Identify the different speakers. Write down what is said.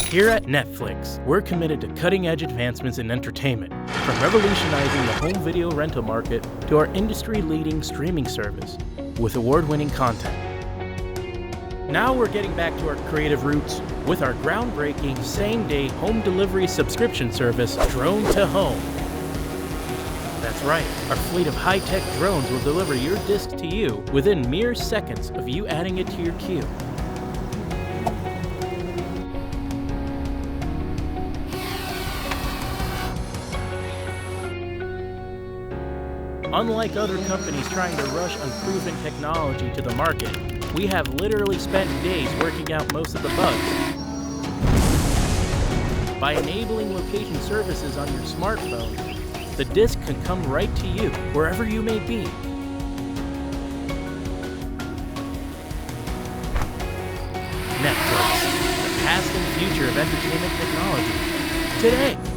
Speaker 1: Here at Netflix, we're committed to cutting-edge advancements in entertainment, from revolutionizing the home video rental market to our industry-leading streaming service with award-winning content. Now we're getting back to our creative roots with our groundbreaking same-day home delivery subscription service, Drone to Home. That's right, our fleet of high-tech drones will deliver your disc to you within mere seconds of you adding it to your queue. Unlike other companies trying to rush unproven technology to the market, we have literally spent days working out most of the bugs. By enabling location services on your smartphone, the disc can come right to you, wherever you may be. Netflix, the past and future of entertainment technology, today.